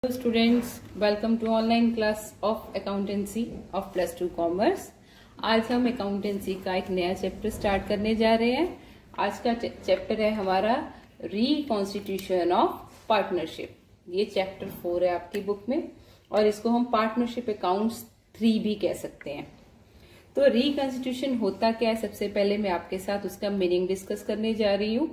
Students, welcome to online class of accountancy of +2 commerce. आज हम accountancy का एक नया चैप्टर स्टार्ट करने जा रहे हैं। आज का चैप्टर है हमारा रिकॉन्स्टिट्यूशन ऑफ पार्टनरशिप। ये चैप्टर 4 है आपकी बुक में और इसको हम पार्टनरशिप अकाउंट्स 3 भी कह सकते हैं। तो रिकॉन्स्टिट्यूशन होता क्या है, सबसे पहले मैं आपके साथ उसका मीनिंग डिस्कस करने जा रही हूँ।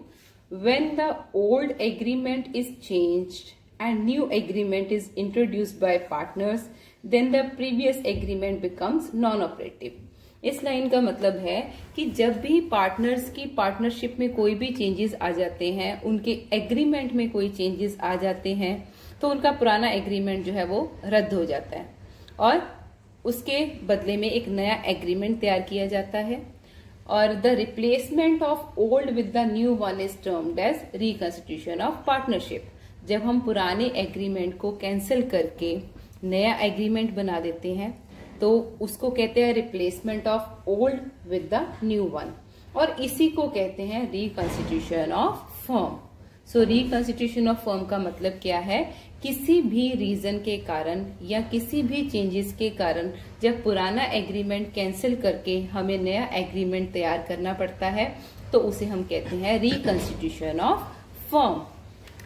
When the old agreement is changed and new agreement is introduced by partners, then the previous agreement becomes non-operative। इस लाइन का मतलब है कि जब भी पार्टनर्स की पार्टनरशिप में कोई भी चेंजेस आ जाते हैं, उनके एग्रीमेंट में कोई चेंजेस आ जाते हैं, तो उनका पुराना एग्रीमेंट जो है वो रद्द हो जाता है और उसके बदले में एक नया एग्रीमेंट तैयार किया जाता है। और the replacement of old with the new one is termed as reconstitution of partnership. जब हम पुराने एग्रीमेंट को कैंसिल करके नया एग्रीमेंट बना देते हैं तो उसको कहते हैं replacement of old with the new one, और इसी को कहते हैं reconstitution of firm. So reconstitution of firm का मतलब क्या है, किसी भी रीजन के कारण या किसी भी चेंजेस के कारण जब पुराना एग्रीमेंट कैंसिल करके हमें नया एग्रीमेंट तैयार करना पड़ता है तो उसे हम कहते हैं रिकॉन्स्टिट्यूशन ऑफ फर्म।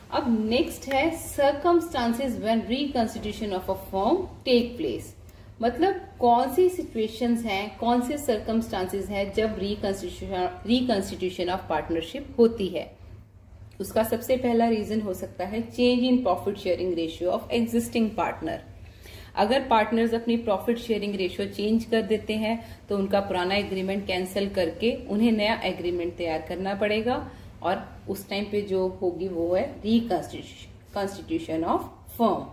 अब नेक्स्ट है circumstances when reconstitution of a firm take place. मतलब कौन सी सिचुएशंस हैं, कौन से सर्कमस्टांसेस हैं जब रिकॉन्स्टिट्यूशन ऑफ पार्टनरशिप होती है। उसका सबसे पहला रीजन हो सकता है change in profit sharing ratio of existing partner. अगर पार्टनर्स अपनी प्रॉफिट शेयरिंग रेशियो चेंज कर देते हैं तो उनका पुराना एग्रीमेंट कैंसिल करके उन्हें नया एग्रीमेंट तैयार करना पड़ेगा और उस टाइम पे जो होगी वो है रिकॉन्स्टिट्यूशन ऑफ फर्म।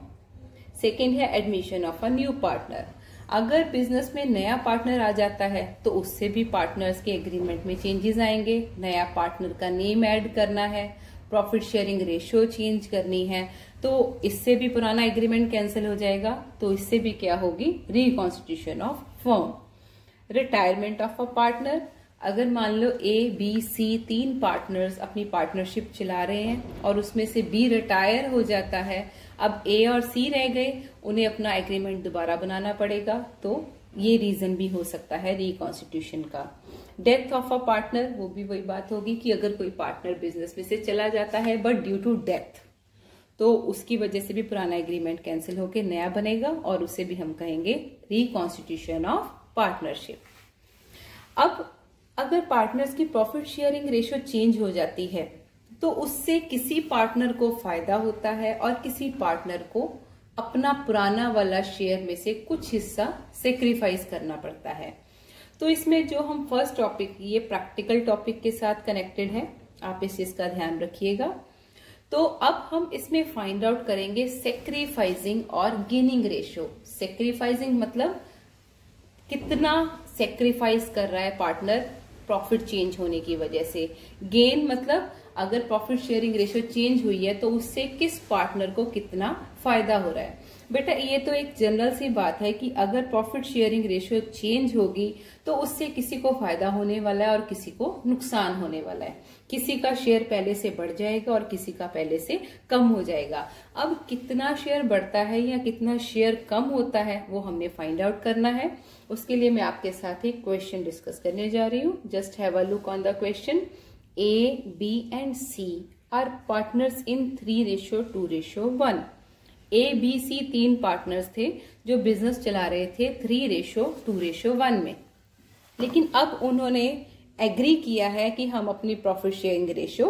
सेकेंड है admission of a new partner. अगर बिजनेस में नया पार्टनर आ जाता है तो उससे भी पार्टनर्स के एग्रीमेंट में चेंजेस आएंगे। नया पार्टनर का नेम ऐड करना है, प्रॉफिट शेयरिंग रेशियो चेंज करनी है, तो इससे भी पुराना एग्रीमेंट कैंसिल हो जाएगा। तो इससे भी क्या होगी, reconstitution of firm. Retirement of a partner. अगर मान लो ABC 3 पार्टनर्स अपनी पार्टनरशिप चला रहे हैं और उसमें से B रिटायर हो जाता है, अब A और C रह गए, उन्हें अपना एग्रीमेंट दोबारा बनाना पड़ेगा। तो ये रीजन भी हो सकता है रिकॉन्स्टिट्यूशन का। डेथ ऑफ अ पार्टनर, वो भी वही बात होगी कि अगर कोई पार्टनर बिजनेस में से चला जाता है बट ड्यू टू डेथ, तो उसकी वजह से भी पुराना एग्रीमेंट कैंसिल होकर नया बनेगा और उसे भी हम कहेंगे रिकॉन्स्टिट्यूशन ऑफ पार्टनरशिप। अब अगर पार्टनर्स की प्रॉफिट शेयरिंग रेशियो चेंज हो जाती है तो उससे किसी पार्टनर को फायदा होता है और किसी पार्टनर को अपना पुराना वाला शेयर में से कुछ हिस्सा सेक्रीफाइस करना पड़ता है। तो इसमें जो हम फर्स्ट टॉपिक, ये प्रैक्टिकल टॉपिक के साथ कनेक्टेड है, आप इस चीज का ध्यान रखिएगा। तो अब हम इसमें फाइंड आउट करेंगे सेक्रीफाइसिंग और गेनिंग रेशियो। सेक्रीफाइसिंग मतलब कितना सेक्रीफाइस कर रहा है पार्टनर प्रॉफिट चेंज होने की वजह से। गेन मतलब अगर प्रॉफिट शेयरिंग रेशियो चेंज हुई है तो उससे किस पार्टनर को कितना फायदा हो रहा है। बेटा ये तो एक जनरल सी बात है कि अगर प्रॉफिट शेयरिंग रेशियो चेंज होगी तो उससे किसी को फायदा होने वाला है और किसी को नुकसान होने वाला है। किसी का शेयर पहले से बढ़ जाएगा और किसी का पहले से कम हो जाएगा। अब कितना शेयर बढ़ता है या कितना शेयर कम होता है वो हमने फाइंड आउट करना है। उसके लिए मैं आपके साथ एक क्वेश्चन डिस्कस करने जा रही हूँ। Just have a look on the question. A, B and C are partners in 3:2:1। A, B, C 3 partners थे जो बिजनेस चला रहे थे 3:2:1 में। लेकिन अब उन्होंने एग्री किया है कि हम अपनी प्रॉफिट शेयरिंग रेशियो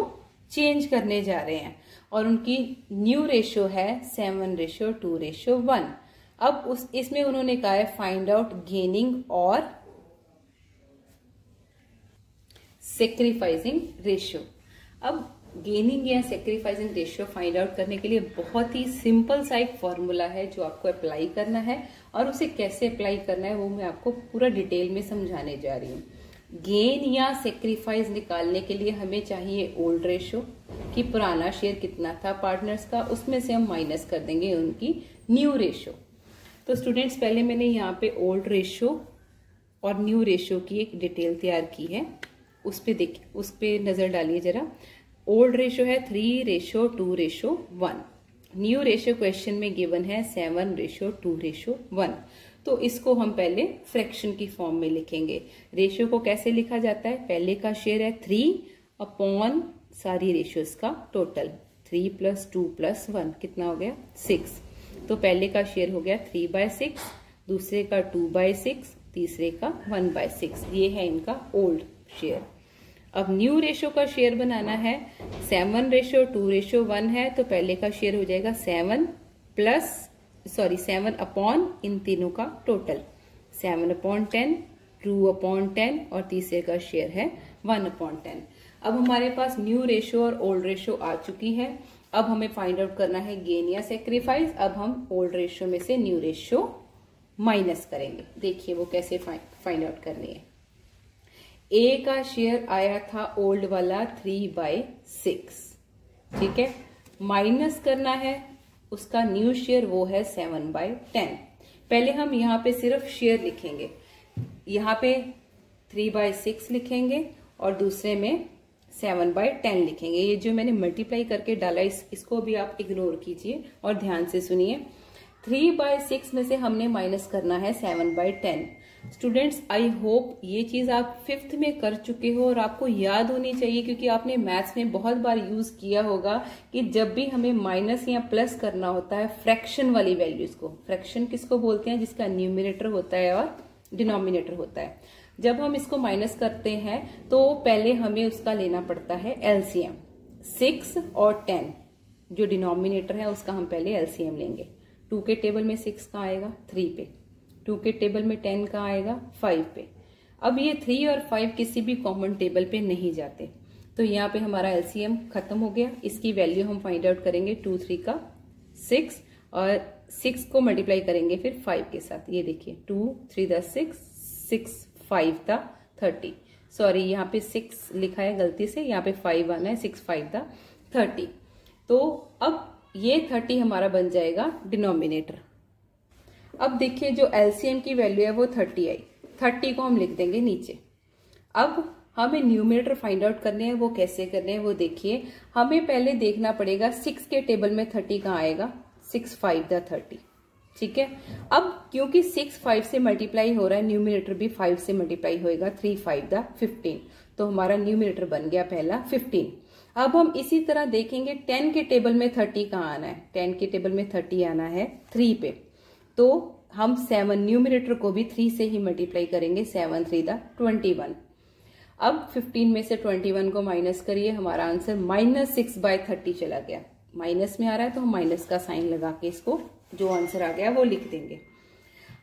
चेंज करने जा रहे हैं और उनकी न्यू रेशियो है 7:2:1। अब इसमें उन्होंने कहा है फाइंड आउट गेनिंग और सेक्रीफाइसिंग रेशियो। अब गेनिंग या सेक्रीफाइसिंग रेशियो फाइंड आउट करने के लिए बहुत ही सिंपल सा एक फॉर्मूला है जो आपको अप्लाई करना है, और उसे कैसे अप्लाई करना है वो मैं आपको पूरा डिटेल में समझाने जा रही हूँ। गेन या सेक्रीफाइस निकालने के लिए हमें चाहिए ओल्ड रेशियो कि पुराना शेयर कितना था पार्टनर्स का, उसमें से हम माइनस कर देंगे उनकी न्यू रेशियो। तो स्टूडेंट्स पहले मैंने यहाँ पे ओल्ड रेशियो और न्यू रेशियो की एक डिटेल तैयार की है, उस पे नजर डालिए जरा। ओल्ड रेशियो है 3:2:1 न्यू रेशियो क्वेश्चन में गिवन है 7:2:1। तो इसको हम पहले फ्रैक्शन की फॉर्म में लिखेंगे। रेशियो को कैसे लिखा जाता है, पहले का शेयर है 3 अपॉन सारी रेशियोज का टोटल, 3 + 2 + 1 कितना हो गया 6। तो पहले का शेयर हो गया 3/6, दूसरे का 2/6, तीसरे का 1/6। ये है इनका ओल्ड शेयर। अब न्यू रेशियो का शेयर बनाना है, 7:2:1 है, तो पहले का शेयर हो जाएगा 7 अपॉन इन तीनों का टोटल, 7/10, 2/10 और तीसरे का शेयर है 1/10। अब हमारे पास न्यू रेशियो और ओल्ड रेशियो आ चुकी है। अब हमें फाइंड आउट करना है गेन या सेक्रीफाइस। अब हम ओल्ड रेशियो में से न्यू रेशियो माइनस करेंगे। देखिए वो कैसे फाइंड आउट करनी है। ए का शेयर आया था ओल्ड वाला 3/6, ठीक है, माइनस करना है उसका न्यू शेयर, वो है 7/10। पहले हम यहाँ पे सिर्फ शेयर लिखेंगे, यहाँ पे 3/6 लिखेंगे और दूसरे में 7/10 लिखेंगे। ये जो मैंने मल्टीप्लाई करके डाला इसको भी आप इग्नोर कीजिए और ध्यान से सुनिए। 3/6 में से हमने माइनस करना है 7/10। स्टूडेंट्स, आई होप ये चीज आप 5th में कर चुके हो और आपको याद होनी चाहिए, क्योंकि आपने मैथ्स में बहुत बार यूज किया होगा कि जब भी हमें माइनस या प्लस करना होता है फ्रैक्शन वाली वैल्यूज को, फ्रैक्शन किसको बोलते हैं, जिसका न्यूमरेटर होता है और डिनोमिनेटर होता है। जब हम इसको माइनस करते हैं तो पहले हमें उसका लेना पड़ता है एलसीएम। 6 और 10 जो डिनोमिनेटर है उसका हम पहले एलसीएम लेंगे। 2 के टेबल में 6 कहाँ आएगा 3 पे, 2 के टेबल में 10 कहाँ आएगा 5 पे। अब ये 3 और 5 किसी भी कॉमन टेबल पे नहीं जाते, तो यहाँ पे हमारा एलसीएम खत्म हो गया। इसकी वैल्यू हम फाइंड आउट करेंगे 2 3 का 6 और 6 को मल्टीप्लाई करेंगे फिर 5 के साथ। ये देखिए 2 3 × 6, 6 5 × 30, सॉरी यहाँ पे 6 लिखा है गलती से, यहाँ पे 5 आना है, 6 5 × 30। तो अब ये 30 हमारा बन जाएगा डिनोमिनेटर। अब देखिए जो एलसीएम की वैल्यू है वो 30 आई, 30 को हम लिख देंगे नीचे। अब हमें न्यूमरेटर फाइंड आउट करने हैं, वो कैसे करने हैं वो देखिए। हमें पहले देखना पड़ेगा 6 के टेबल में 30 कहाँ आएगा, 6 5 × 30, ठीक है। अब क्योंकि 6 5 से मल्टीप्लाई हो रहा है, न्यूमरेटर भी 5 से मल्टीप्लाई होएगा, 3 5 × 15, तो हमारा न्यूमरेटर बन गया पहला 15। अब हम इसी तरह देखेंगे 10 के टेबल में 30 कहाँ आना है, 10 के टेबल में 30 आना है 3 पे, तो हम 7 न्यूमरेटर को भी 3 से ही मल्टीप्लाई करेंगे, 7 3 × 21। अब 15 में से 21 को माइनस करिए, हमारा आंसर -6/30 चला गया। माइनस में आ रहा है तो हम माइनस का साइन लगा के इसको जो आंसर आ गया वो लिख देंगे।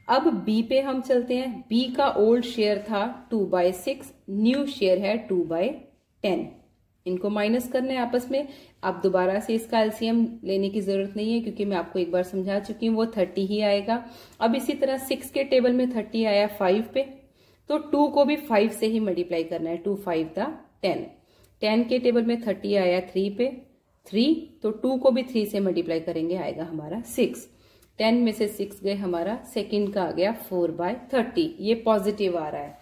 अब बी पे हम चलते हैं। बी का ओल्ड शेयर था 2/6, न्यू शेयर है 2/10। इनको माइनस करना है आपस में। अब दोबारा से इसका एलसीएम लेने की जरूरत नहीं है, क्योंकि मैं आपको एक बार समझा चुकी हूँ, वो 30 ही आएगा। अब इसी तरह 6 के टेबल में 30 आया 5 पे, तो 2 को भी 5 से ही मल्टीप्लाई करना है, 2 5 × 10। 10 के टेबल में 30 आया 3 पे, 3, तो 2 को भी 3 से मल्टीप्लाई करेंगे, आएगा हमारा 6। 10 में से 6 गए, हमारा सेकंड का आ गया 4/30, ये पॉजिटिव आ रहा है।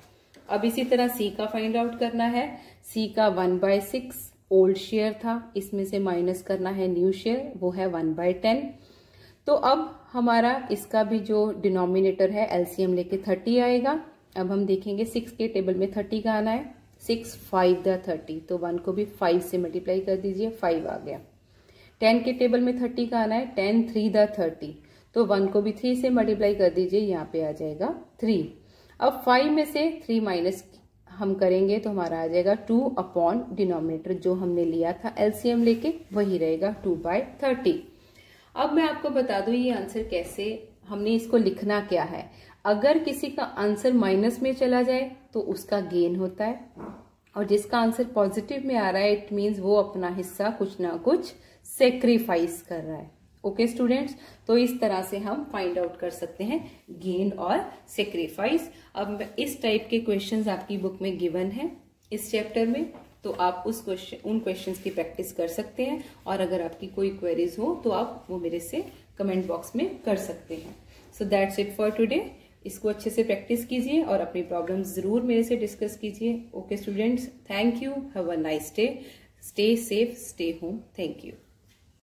अब इसी तरह सी का फाइंड आउट करना है। सी का 1/6 ओल्ड शेयर था, इसमें से माइनस करना है न्यू शेयर, वो है 1/10। तो अब हमारा इसका भी जो डिनोमिनेटर है एलसीएम लेके 30 आएगा। अब हम देखेंगे 6 के टेबल में 30 का आना है, 6 5 × 30, तो 1 को भी 5 से मल्टीप्लाई कर दीजिए, 5 आ गया। 10 के टेबल में 30 का आना है, 10 3 × 30, तो 1 को भी 3 से मल्टीप्लाई कर दीजिए, यहाँ पे आ जाएगा 3। अब 5 में से 3 माइनस हम करेंगे तो हमारा आ जाएगा 2 अपॉन डिनोमिनेटर जो हमने लिया था एलसीएम लेके, वही रहेगा 2/30। अब मैं आपको बता दूं ये आंसर कैसे, हमने इसको लिखना क्या है। अगर किसी का आंसर माइनस में चला जाए तो उसका गेन होता है, और जिसका आंसर पॉजिटिव में आ रहा है इट मीन्स वो अपना हिस्सा कुछ ना कुछ सेक्रीफाइस कर रहा है। ओके स्टूडेंट्स, तो इस तरह से हम फाइंड आउट कर सकते हैं गेन और सेक्रीफाइस। अब इस टाइप के क्वेश्चंस आपकी बुक में गिवन है इस चैप्टर में, तो आप उन क्वेश्चंस की प्रैक्टिस कर सकते हैं, और अगर आपकी कोई क्वेरीज हो तो आप वो मेरे से कमेंट बॉक्स में कर सकते हैं। So that's it for today. इसको अच्छे से प्रैक्टिस कीजिए और अपनी प्रॉब्लम्स जरूर मेरे से डिस्कस कीजिए। Okay students, thank you, have a nice day, stay safe, stay home, thank you.